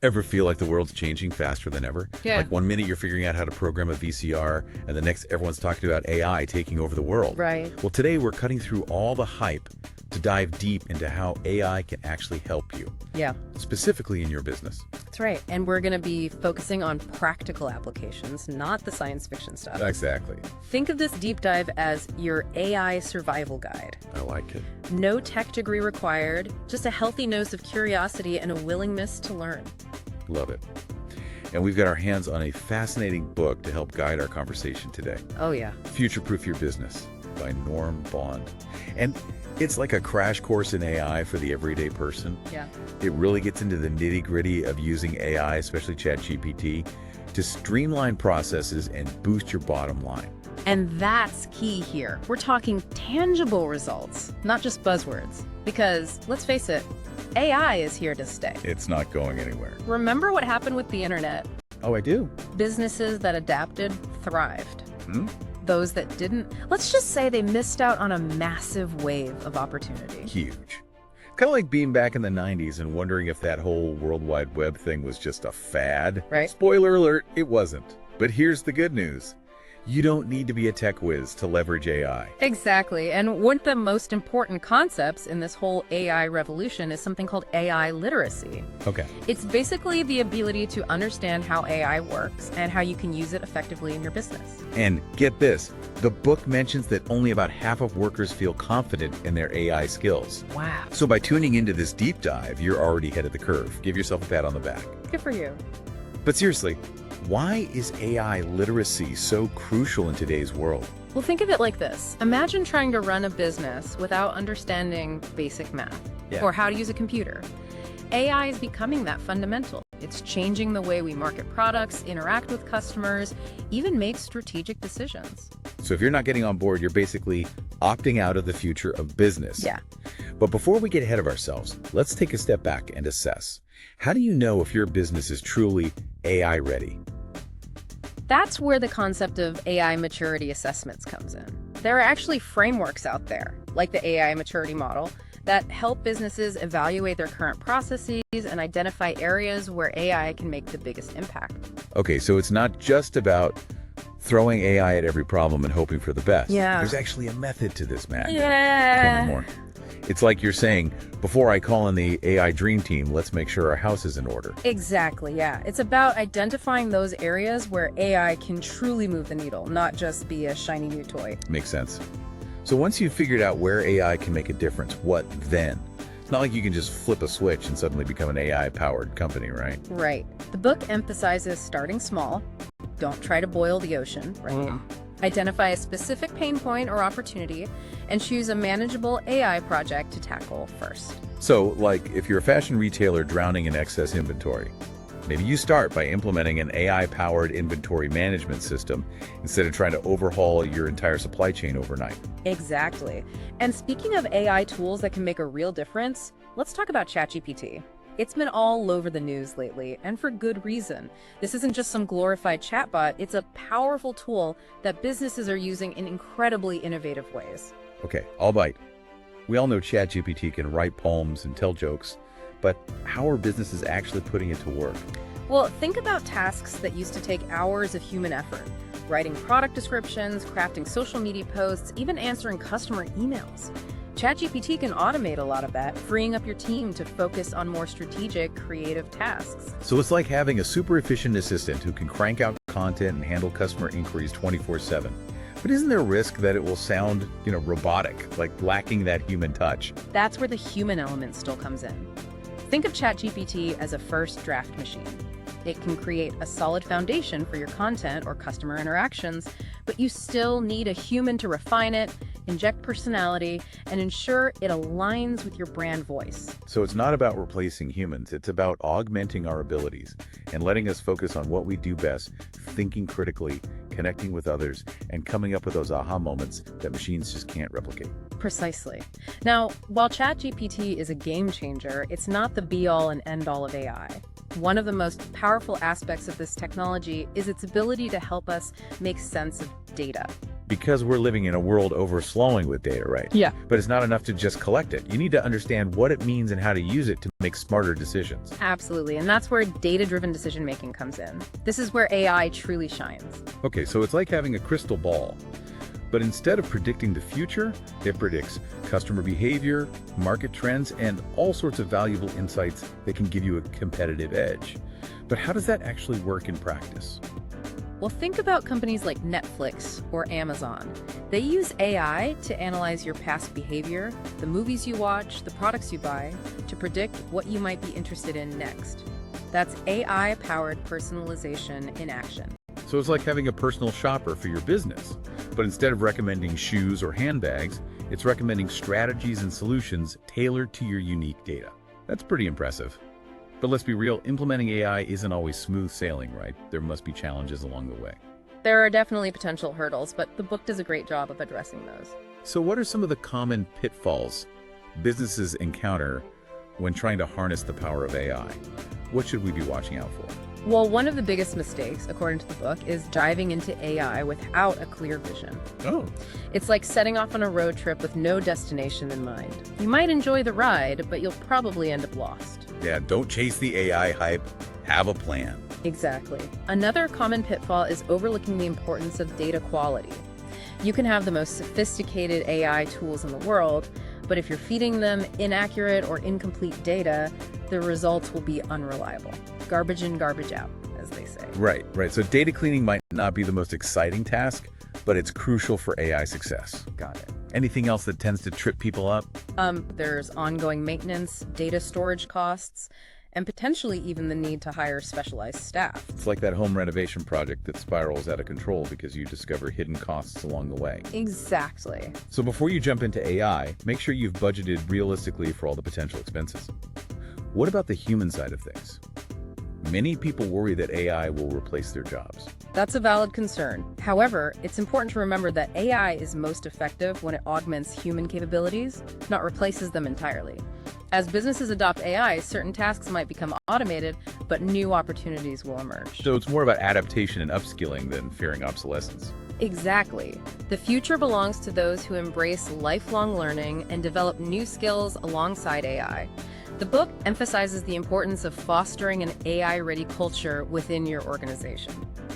Ever feel like the world's changing faster than ever? Yeah. Like one minute you're figuring out how to program a VCR, and the next everyone's talking about AI taking over the world. Right. Well, today we're cutting through all the hype to dive deep into how AI can actually help you, Yeah, specifically in your business. that's right. And we're going to be focusing on practical applications, not the science fiction stuff. Exactly. Think of this deep dive as your AI survival guide. I like it. No tech degree required, just a healthy dose of curiosity and a willingness to learn. Love it. And we've got our hands on a fascinating book to help guide our conversation today. Oh, yeah. Future-Proof Your Business by Norm Bond. And it's like a crash course in AI for the everyday person. Yeah. It really gets into the nitty-gritty of using AI, especially ChatGPT, to streamline processes and boost your bottom line. And that's key here. We're talking tangible results, not just buzzwords. Because, let's face it, AI is here to stay. It's not going anywhere. Remember what happened with the internet? Oh, I do? Businesses that adapted thrived. Hmm? Those that didn't, let's just say they missed out on a massive wave of opportunity. Huge. Kind of like being back in the 90s and wondering if that whole World Wide Web thing was just a fad. Right. Spoiler alert, it wasn't. But here's the good news. You don't need to be a tech whiz to leverage AI. Exactly. And one of the most important concepts in this whole AI revolution is something called AI literacy. Okay. It's basically the ability to understand how AI works and how you can use it effectively in your business. And get this, the book mentions that only about half of workers feel confident in their AI skills. Wow. So by tuning into this deep dive, you're already ahead of the curve. Give yourself a pat on the back. Good for you. But seriously, why is AI literacy so crucial in today's world? Well, think of it like this. Imagine trying to run a business without understanding basic math or how to use a computer. AI is becoming that fundamental. It's changing the way we market products, interact with customers, even make strategic decisions. So if you're not getting on board, you're basically opting out of the future of business. Yeah. But before we get ahead of ourselves, let's take a step back and assess. How do you know if your business is truly AI ready? That's where the concept of AI maturity assessments comes in. There are actually frameworks out there, like the AI maturity model, that help businesses evaluate their current processes and identify areas where AI can make the biggest impact. Okay, so it's not just about throwing AI at every problem and hoping for the best. Yeah. There's actually a method to this, Matt. Tell Yeah. me more. It's like you're saying, before I call in the AI dream team, let's make sure our house is in order. Exactly, yeah. It's about identifying those areas where AI can truly move the needle, not just be a shiny new toy. Makes sense. So once you've figured out where AI can make a difference, what then? It's not like you can just flip a switch and suddenly become an AI-powered company, right? Right. The book emphasizes starting small. Don't try to boil the ocean, right? Identify a specific pain point or opportunity and choose a manageable AI project to tackle first. So, like, if you're a fashion retailer drowning in excess inventory, maybe you start by implementing an AI-powered inventory management system instead of trying to overhaul your entire supply chain overnight. Exactly. And speaking of AI tools that can make a real difference, let's talk about ChatGPT. It's been all over the news lately, and for good reason. This isn't just some glorified chatbot, it's a powerful tool that businesses are using in incredibly innovative ways. Okay, I'll bite. We all know ChatGPT can write poems and tell jokes, but how are businesses actually putting it to work? Well, think about tasks that used to take hours of human effort. Writing product descriptions, crafting social media posts, even answering customer emails. ChatGPT can automate a lot of that, freeing up your team to focus on more strategic, creative tasks. So it's like having a super efficient assistant who can crank out content and handle customer inquiries 24/7. But isn't there a risk that it will sound, robotic, like lacking that human touch? That's where the human element still comes in. Think of ChatGPT as a first draft machine. It can create a solid foundation for your content or customer interactions, but you still need a human to refine it, inject personality, and ensure it aligns with your brand voice. So it's not about replacing humans, it's about augmenting our abilities and letting us focus on what we do best, thinking critically, connecting with others, and coming up with those aha moments that machines just can't replicate. Precisely. Now, while ChatGPT is a game changer, it's not the be-all and end-all of AI. One of the most powerful aspects of this technology is its ability to help us make sense of data. Because we're living in a world overflowing with data, right? Yeah. But it's not enough to just collect it. You need to understand what it means and how to use it to make smarter decisions. Absolutely, and that's where data-driven decision-making comes in. This is where AI truly shines. Okay, so it's like having a crystal ball. But instead of predicting the future, it predicts customer behavior, market trends, and all sorts of valuable insights that can give you a competitive edge. But how does that actually work in practice? Well, think about companies like Netflix or Amazon. They use AI to analyze your past behavior, the movies you watch, the products you buy, to predict what you might be interested in next. That's AI-powered personalization in action. So it's like having a personal shopper for your business. But instead of recommending shoes or handbags, it's recommending strategies and solutions tailored to your unique data. That's pretty impressive. But let's be real, implementing AI isn't always smooth sailing, right? There must be challenges along the way. There are definitely potential hurdles, but the book does a great job of addressing those. So what are some of the common pitfalls businesses encounter when trying to harness the power of AI? What should we be watching out for? Well, one of the biggest mistakes, according to the book, is diving into AI without a clear vision. Oh. It's like setting off on a road trip with no destination in mind. You might enjoy the ride, but you'll probably end up lost. Yeah, don't chase the AI hype. Have a plan. Exactly. Another common pitfall is overlooking the importance of data quality. You can have the most sophisticated AI tools in the world, but if you're feeding them inaccurate or incomplete data, the results will be unreliable. Garbage in, garbage out, as they say. Right. So data cleaning might not be the most exciting task, but it's crucial for AI success. Got it. Anything else that tends to trip people up? There's ongoing maintenance, data storage costs, and potentially even the need to hire specialized staff. It's like that home renovation project that spirals out of control because you discover hidden costs along the way. Exactly. So before you jump into AI, make sure you've budgeted realistically for all the potential expenses. What about the human side of things? Many people worry that AI will replace their jobs. That's a valid concern. However, it's important to remember that AI is most effective when it augments human capabilities, not replaces them entirely. As businesses adopt AI, certain tasks might become automated, but new opportunities will emerge. So it's more about adaptation and upskilling than fearing obsolescence. Exactly. The future belongs to those who embrace lifelong learning and develop new skills alongside AI. The book emphasizes the importance of fostering an AI-ready culture within your organization.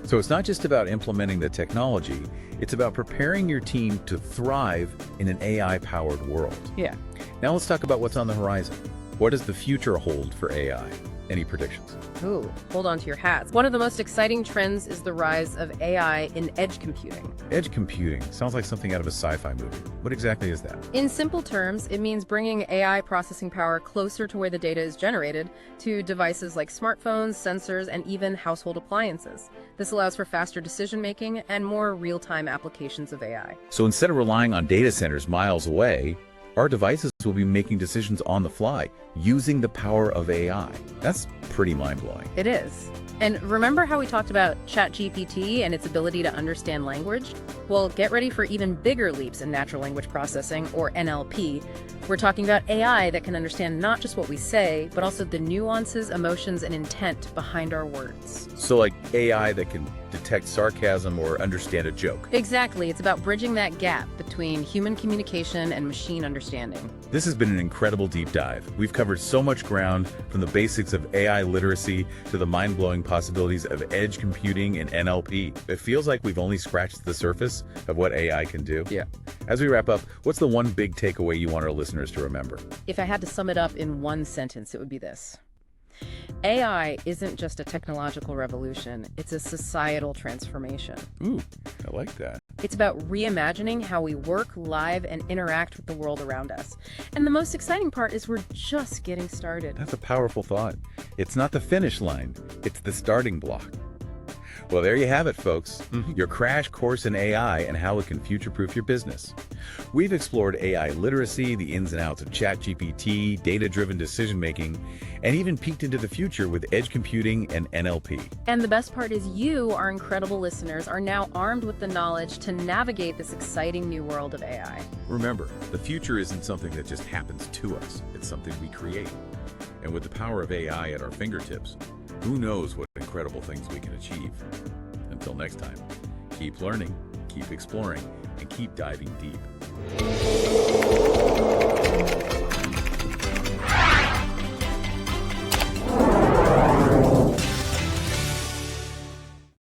So it's not just about implementing the technology, it's about preparing your team to thrive in an AI-powered world. Yeah. Now let's talk about what's on the horizon. What does the future hold for AI? Any predictions? Ooh, hold on to your hats. One of the most exciting trends is the rise of AI in edge computing. Edge computing sounds like something out of a sci-fi movie. What exactly is that? In simple terms, it means bringing AI processing power closer to where the data is generated, to devices like smartphones, sensors, and even household appliances. This allows for faster decision-making and more real-time applications of AI. So instead of relying on data centers miles away, our devices will be making decisions on the fly, using the power of AI. That's pretty mind-blowing. It is. And remember how we talked about ChatGPT and its ability to understand language? Well, get ready for even bigger leaps in natural language processing, or NLP. We're talking about AI that can understand not just what we say, but also the nuances, emotions, and intent behind our words. So like AI that can detect sarcasm or understand a joke. Exactly. It's about bridging that gap between human communication and machine understanding. This has been an incredible deep dive. We've covered so much ground, from the basics of AI literacy to the mind-blowing possibilities of edge computing and NLP. It feels like we've only scratched the surface of what AI can do. Yeah. As we wrap up, what's the one big takeaway you want our listeners to remember? If I had to sum it up in one sentence, it would be this. AI isn't just a technological revolution, it's a societal transformation. Ooh, I like that. It's about reimagining how we work, live, and interact with the world around us. And the most exciting part is we're just getting started. That's a powerful thought. It's not the finish line, it's the starting block. Well, there you have it, folks. Your crash course in AI and how it can future-proof your business. We've explored AI literacy, the ins and outs of ChatGPT, data-driven decision-making, and even peeked into the future with edge computing and NLP. And the best part is you, our incredible listeners, are now armed with the knowledge to navigate this exciting new world of AI. Remember, the future isn't something that just happens to us. It's something we create. And with the power of AI at our fingertips, who knows what incredible things we can achieve. Until next time, keep learning, keep exploring, and keep diving deep.